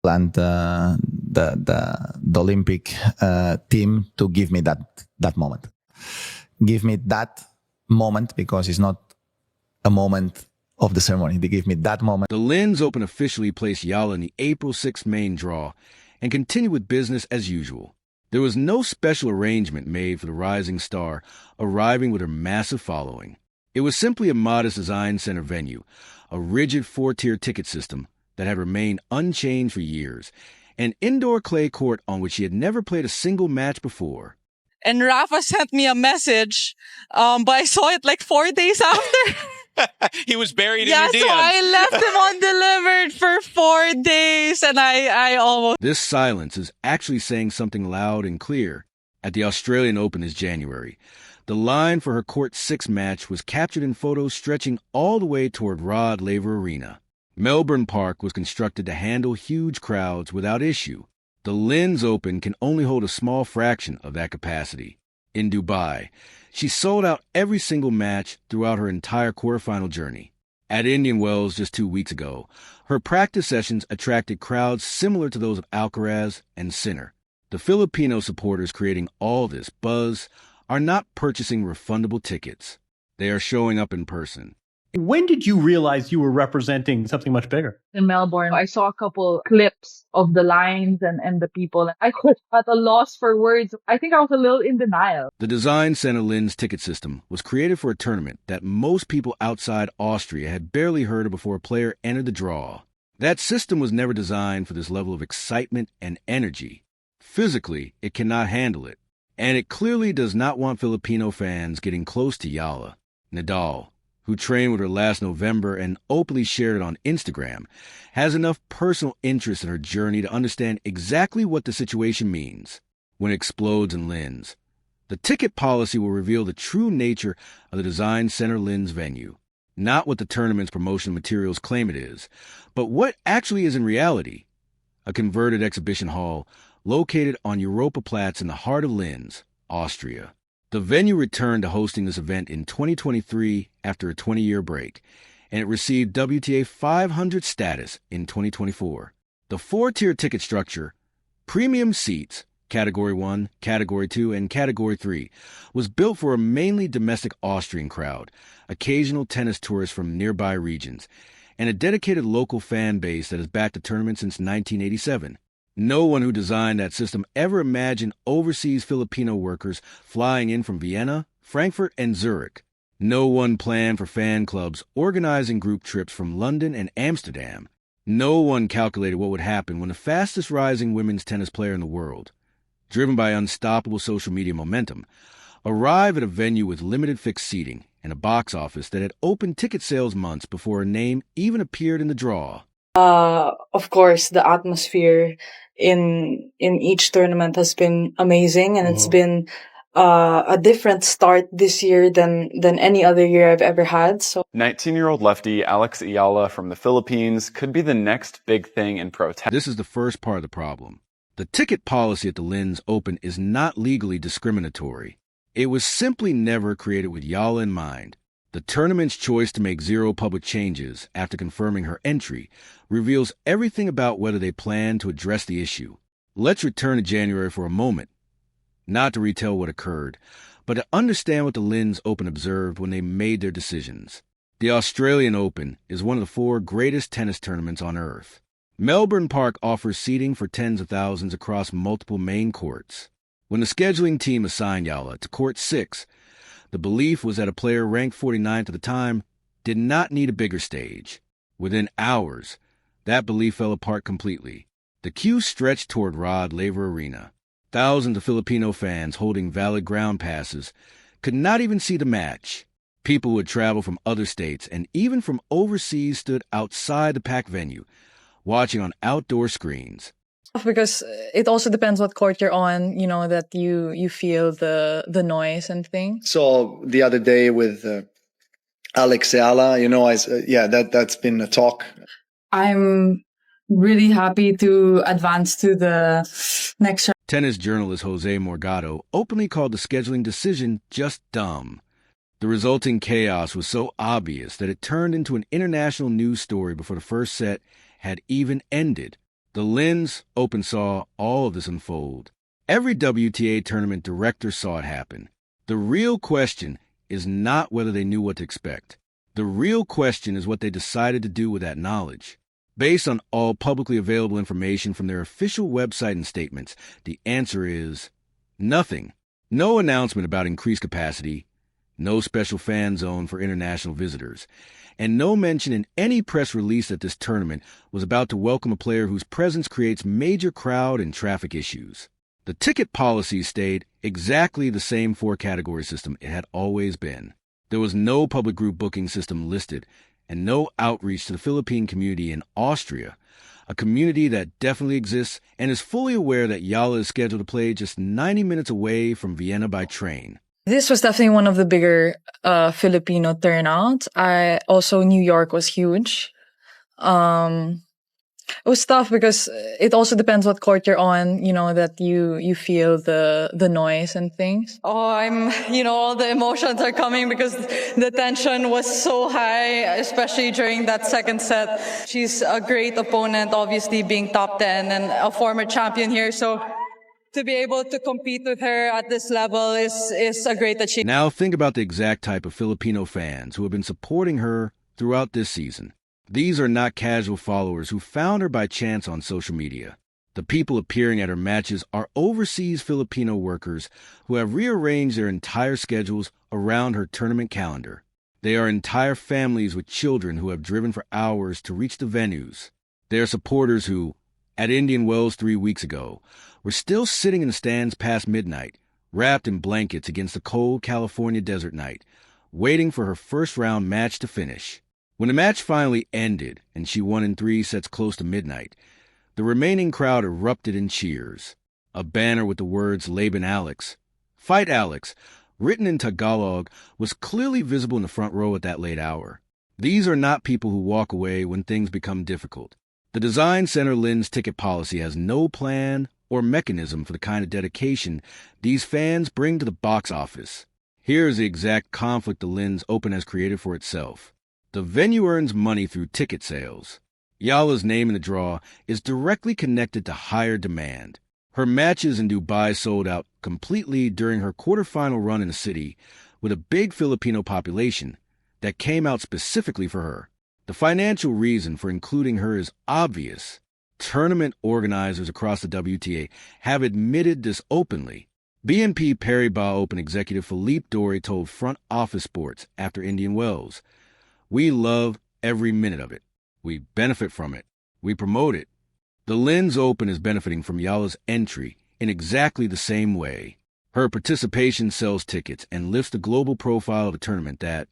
and the Olympic team to give me that moment. Give me that moment because it's not a moment of the ceremony. They give me that moment. The Linz Open officially placed Eala in the April 6th main draw and continued with business as usual. There was no special arrangement made for the rising star arriving with her massive following. It was simply a modest design center venue, a rigid 4-tier ticket system that had remained unchanged for years, an indoor clay court on which she had never played a single match before. And Rafa sent me a message, but I saw it like 4 days after. He was buried in your DMs. Yeah, so I left him undelivered for 4 days, and I almost... This silence is actually saying something loud and clear. At the Australian Open this January, the line for her Court 6 match was captured in photos stretching all the way toward Rod Laver Arena. Melbourne Park was constructed to handle huge crowds without issue. The Linz Open can only hold a small fraction of that capacity. In Dubai, she sold out every single match throughout her entire quarterfinal journey. At Indian Wells just 2 weeks ago, her practice sessions attracted crowds similar to those of Alcaraz and Sinner. The Filipino supporters creating all this buzz are not purchasing refundable tickets. They are showing up in person. When did you realize you were representing something much bigger? In Melbourne, I saw a couple clips of the lines and the people. I was at a loss for words. I think I was a little in denial. The Design Center Linz ticket system was created for a tournament that most people outside Austria had barely heard of before a player entered the draw. That system was never designed for this level of excitement and energy. Physically, it cannot handle it. And it clearly does not want Filipino fans getting close to Eala. Nadal, who trained with her last November and openly shared it on Instagram, has enough personal interest in her journey to understand exactly what the situation means when it explodes in Linz. The ticket policy will reveal the true nature of the Design Center Linz venue, not what the tournament's promotional materials claim it is, but what actually is in reality. A converted exhibition hall located on Europaplatz in the heart of Linz, Austria. The venue returned to hosting this event in 2023 after a 20-year break, and it received WTA 500 status in 2024. The 4-tier ticket structure, premium seats, Category 1, Category 2, and Category 3, was built for a mainly domestic Austrian crowd, occasional tennis tourists from nearby regions, and a dedicated local fan base that has backed the tournament since 1987. No one who designed that system ever imagined overseas Filipino workers flying in from Vienna, Frankfurt, and Zurich. No one planned for fan clubs organizing group trips from London and Amsterdam. No one calculated what would happen when the fastest rising women's tennis player in the world, driven by unstoppable social media momentum, arrived at a venue with limited fixed seating and a box office that had opened ticket sales months before her name even appeared in the draw. Of course, the atmosphere in each tournament has been amazing, and it's been a different start this year than any other year I've ever had. So, 19-year-old lefty Alex Eala from the Philippines could be the next big thing in pro tennis. This is the first part of the problem. The ticket policy at the Linz Open is not legally discriminatory. It was simply never created with Eala in mind. The tournament's choice to make 0 public changes after confirming her entry reveals everything about whether they plan to address the issue. Let's return to January for a moment, not to retell what occurred, but to understand what the Linz Open observed when they made their decisions. The Australian Open is one of the 4 greatest tennis tournaments on earth. Melbourne Park offers seating for tens of thousands across multiple main courts. When the scheduling team assigned Eala to Court 6, the belief was that a player ranked 49th at the time did not need a bigger stage. Within hours, that belief fell apart completely. The queue stretched toward Rod Laver Arena. Thousands of Filipino fans holding valid ground passes could not even see the match. People who had traveled from other states and even from overseas stood outside the packed venue, watching on outdoor screens. Because it also depends what court you're on, that you feel the noise and things. So the other day with Alex Eala, that's been a talk. I'm really happy to advance to the next round. Tennis journalist Jose Morgado openly called the scheduling decision just dumb. The resulting chaos was so obvious that it turned into an international news story before the first set had even ended. The Linz Open saw all of this unfold. Every WTA tournament director saw it happen. The real question is not whether they knew what to expect. The real question is what they decided to do with that knowledge. Based on all publicly available information from their official website and statements, the answer is nothing. No announcement about increased capacity, no special fan zone for international visitors, and no mention in any press release that this tournament was about to welcome a player whose presence creates major crowd and traffic issues. The ticket policy stayed exactly the same four-category system it had always been. There was no public group booking system listed, and no outreach to the Philippine community in Austria, a community that definitely exists and is fully aware that Eala is scheduled to play just 90 minutes away from Vienna by train. This was definitely one of the bigger Filipino turnouts. Also New York was huge. It was tough because it also depends what court you're on, that you feel the noise and things. All the emotions are coming because the tension was so high, especially during that second set. She's a great opponent, obviously being top 10 and a former champion here. So to be able to compete with her at this level is a great achievement. Now think about the exact type of Filipino fans who have been supporting her throughout this season. These are not casual followers who found her by chance on social media. The people appearing at her matches are overseas Filipino workers who have rearranged their entire schedules around her tournament calendar. They are entire families with children who have driven for hours to reach the venues. They are supporters who, at Indian Wells 3 weeks ago, were still sitting in the stands past midnight, wrapped in blankets against the cold California desert night, waiting for her first-round match to finish. When the match finally ended and she won in 3 sets close to midnight, the remaining crowd erupted in cheers. A banner with the words Laban Alex, Fight Alex, written in Tagalog, was clearly visible in the front row at that late hour. These are not people who walk away when things become difficult. The Design Center Linz ticket policy has no plan or mechanism for the kind of dedication these fans bring to the box office. Here is the exact conflict the Linz Open has created for itself. The venue earns money through ticket sales. Eala's name in the draw is directly connected to higher demand. Her matches in Dubai sold out completely during her quarterfinal run in a city with a big Filipino population that came out specifically for her. The financial reason for including her is obvious. Tournament organizers across the WTA have admitted this openly. BNP Paribas Open executive Philippe Dory told Front Office Sports after Indian Wells, "We love every minute of it. We benefit from it. We promote it." The Linz Open is benefiting from Eala's entry in exactly the same way. Her participation sells tickets and lifts the global profile of a tournament that,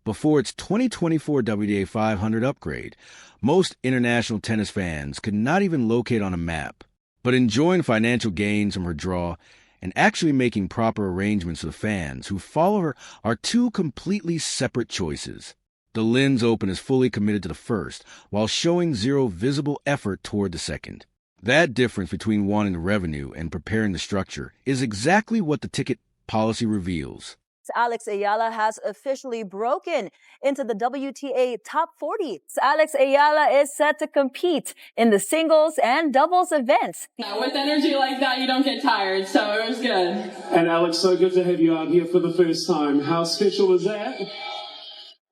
before its 2024 WTA 500 upgrade, most international tennis fans could not even locate on a map. But enjoying financial gains from her draw and actually making proper arrangements for the fans who follow her are two completely separate choices. The Linz Open is fully committed to the first, while showing zero visible effort toward the second. That difference between wanting the revenue and preparing the structure is exactly what the ticket policy reveals. Alex Eala has officially broken into the WTA top 40. Alex Eala is set to compete in the singles and doubles events. With energy like that, you don't get tired, so it was good. And Alex, so good to have you out here for the first time. How special was that?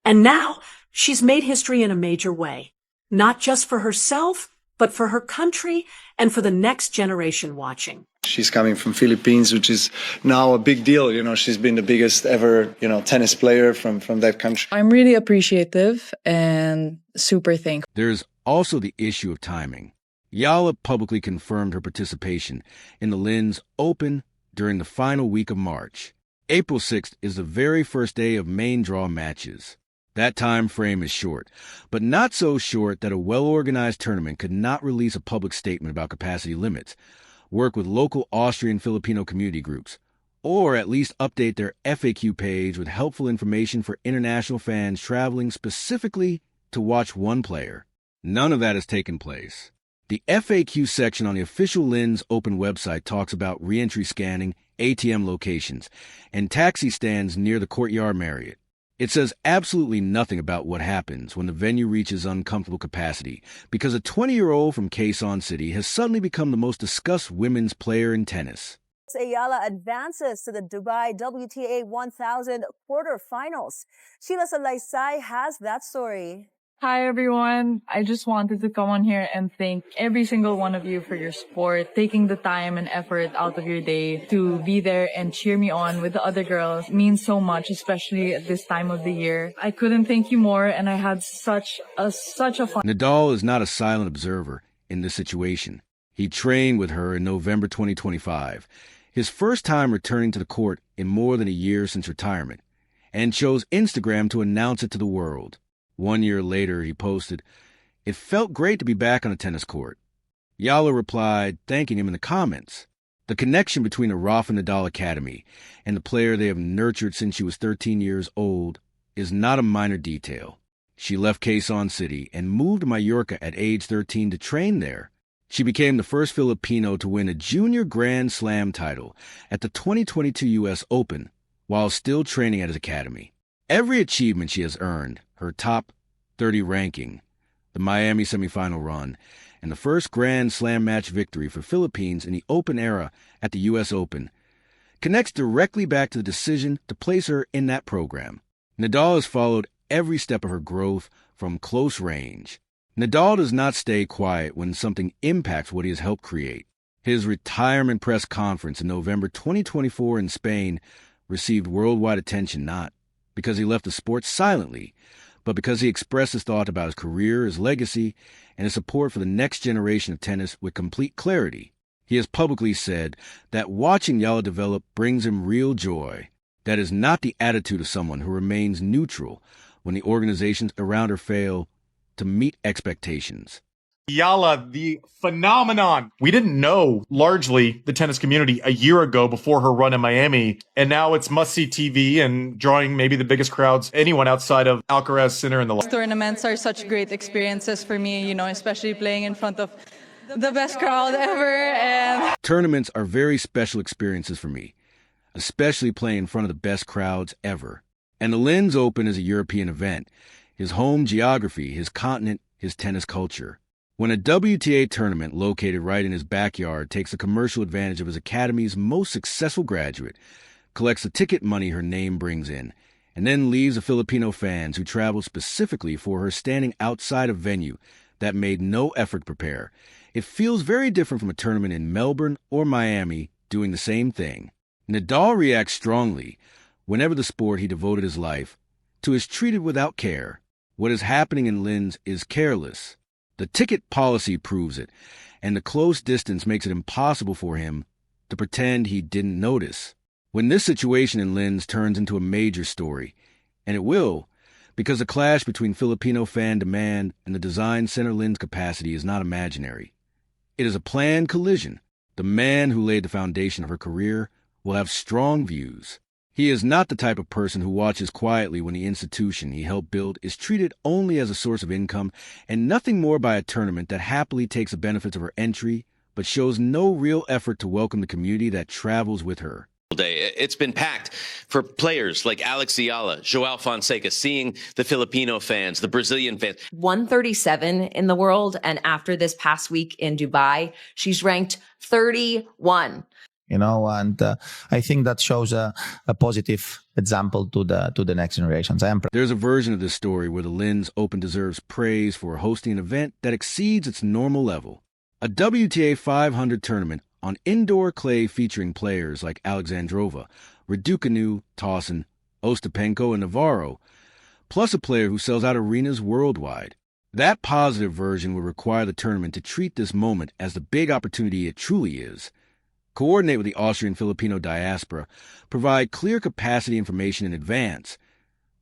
And now she's made history in a major way, not just for herself, but for her country and for the next generation watching. She's coming from Philippines, which is now a big deal. She's been the biggest ever, tennis player from that country. I'm really appreciative and super thankful. There's also the issue of timing. Eala publicly confirmed her participation in the Linz Open during the final week of March. April 6th is the very first day of main draw matches. That time frame is short, but not so short that a well-organized tournament could not release a public statement about capacity limits, work with local Austrian Filipino community groups, or at least update their FAQ page with helpful information for international fans traveling specifically to watch one player. None of that has taken place. The FAQ section on the official Linz Open website talks about re-entry scanning, ATM locations, and taxi stands near the Courtyard Marriott. It says absolutely nothing about what happens when the venue reaches uncomfortable capacity, because a 20-year-old from Quezon City has suddenly become the most discussed women's player in tennis. Eala advances to the Dubai WTA 1000 quarterfinals. Sheila Salaysay has that story. Hi everyone. I just wanted to come on here and thank every single one of you for your support, taking the time and effort out of your day to be there and cheer me on with the other girls. It means so much, especially at this time of the year. I couldn't thank you more, and I had such a fun. Nadal is not a silent observer in this situation. He trained with her in November 2025, his first time returning to the court in more than a year since retirement, and chose Instagram to announce it to the world. 1 year later, he posted, "It felt great to be back on a tennis court." Eala replied, thanking him in the comments. The connection between the Rafa Nadal Academy and the player they have nurtured since she was 13 years old is not a minor detail. She left Quezon City and moved to Mallorca at age 13 to train there. She became the first Filipino to win a junior Grand Slam title at the 2022 U.S. Open while still training at his academy. Every achievement she has earned, her top 30 ranking, the Miami semifinal run, and the first Grand Slam match victory for Philippines in the Open era at the U.S. Open, connects directly back to the decision to place her in that program. Nadal has followed every step of her growth from close range. Nadal does not stay quiet when something impacts what he has helped create. His retirement press conference in November 2024 in Spain received worldwide attention not because he left the sport silently, but because he expressed his thought about his career, his legacy, and his support for the next generation of tennis with complete clarity. He has publicly said that watching Eala develop brings him real joy. That is not the attitude of someone who remains neutral when the organizations around her fail to meet expectations. Eala, the phenomenon. We didn't know largely the tennis community a year ago before her run in Miami, and now it's must-see TV and drawing maybe the biggest crowds anyone outside of Alcaraz Center in the Tournaments are such great experiences for me, especially playing in front of the best crowd ever. And tournaments are very special experiences for me, especially playing in front of the best crowds ever. And the Linz Open is a European event, his home geography, his continent, his tennis culture. When a WTA tournament located right in his backyard takes a commercial advantage of his academy's most successful graduate, collects the ticket money her name brings in, and then leaves the Filipino fans who traveled specifically for her standing outside a venue that made no effort to prepare, it feels very different from a tournament in Melbourne or Miami doing the same thing. Nadal reacts strongly whenever the sport he devoted his life to is treated without care. What is happening in Linz is careless. The ticket policy proves it, and the close distance makes it impossible for him to pretend he didn't notice. When this situation in Linz turns into a major story, and it will, because the clash between Filipino fan demand and the design center Linz capacity is not imaginary. It is a planned collision. The man who laid the foundation of her career will have strong views. He is not the type of person who watches quietly when the institution he helped build is treated only as a source of income and nothing more by a tournament that happily takes the benefits of her entry, but shows no real effort to welcome the community that travels with her. Day. It's been packed for players like Alex Eala, Joao Fonseca, seeing the Filipino fans, the Brazilian fans. 137 in the world, and after this past week in Dubai, she's ranked 31. And I think that shows a positive example to the next generations. There's a version of this story where the Linz Open deserves praise for hosting an event that exceeds its normal level. A WTA 500 tournament on indoor clay featuring players like Alexandrova, Raducanu, Tauson, Ostapenko, and Navarro, plus a player who sells out arenas worldwide. That positive version would require the tournament to treat this moment as the big opportunity it truly is. Coordinate with the Austrian-Filipino diaspora, provide clear capacity information in advance,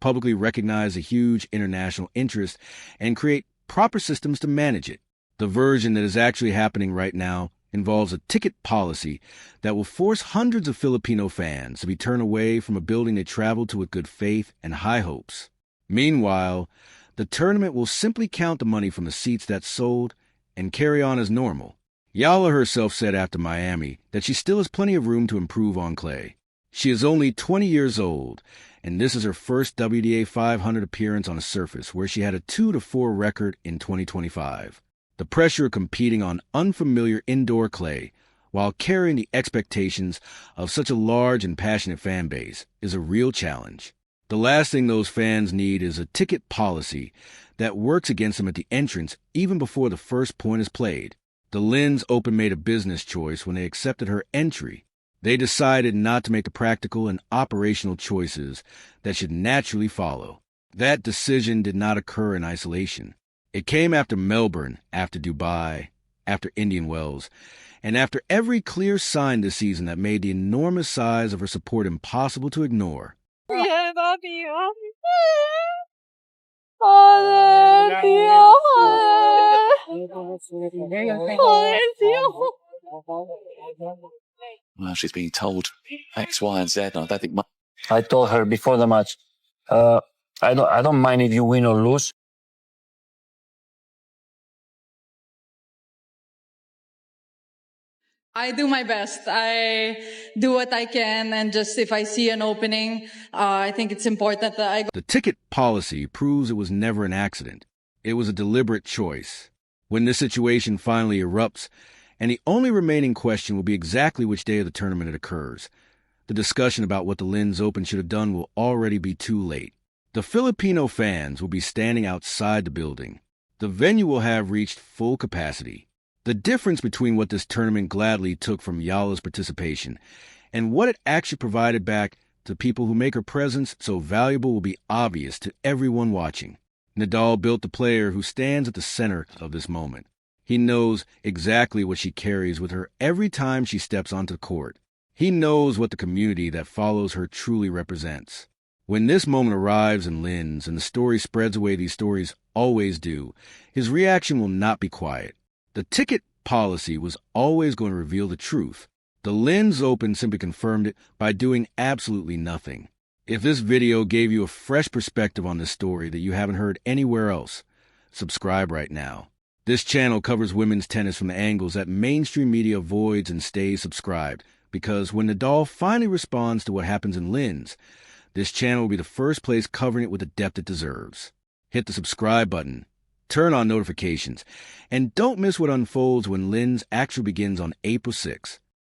publicly recognize a huge international interest, and create proper systems to manage it. The version that is actually happening right now involves a ticket policy that will force hundreds of Filipino fans to be turned away from a building they traveled to with good faith and high hopes. Meanwhile, the tournament will simply count the money from the seats that sold and carry on as normal. Eala herself said after Miami that she still has plenty of room to improve on clay. She is only 20 years old, and this is her first WTA 500 appearance on a surface where she had a 2-4 record in 2025. The pressure of competing on unfamiliar indoor clay while carrying the expectations of such a large and passionate fan base is a real challenge. The last thing those fans need is a ticket policy that works against them at the entrance even before the first point is played. The Linz Open made a business choice when they accepted her entry. They decided not to make the practical and operational choices that should naturally follow. That decision did not occur in isolation. It came after Melbourne, after Dubai, after Indian Wells, and after every clear sign this season that made the enormous size of her support impossible to ignore. Well, she's being told X, Y, and Z. And I don't think. I told her before the match, I don't mind if you win or lose. I do my best. I do what I can, and just if I see an opening, I think it's important that I go. The ticket policy proves it was never an accident. It was a deliberate choice. When this situation finally erupts, and the only remaining question will be exactly which day of the tournament it occurs, the discussion about what the Linz Open should have done will already be too late. The Filipino fans will be standing outside the building. The venue will have reached full capacity. The difference between what this tournament gladly took from Eala's participation and what it actually provided back to people who make her presence so valuable will be obvious to everyone watching. Nadal built the player who stands at the center of this moment. He knows exactly what she carries with her every time she steps onto the court. He knows what the community that follows her truly represents. When this moment arrives in Linz and the story spreads the way these stories always do, his reaction will not be quiet. The ticket policy was always going to reveal the truth. The Linz Open simply confirmed it by doing absolutely nothing. If this video gave you a fresh perspective on this story that you haven't heard anywhere else, subscribe right now. This channel covers women's tennis from the angles that mainstream media avoids and stays subscribed, because when Nadal finally responds to what happens in Linz, this channel will be the first place covering it with the depth it deserves. Hit the subscribe button. Turn on notifications, and don't miss what unfolds when Linz actually begins on April 6th.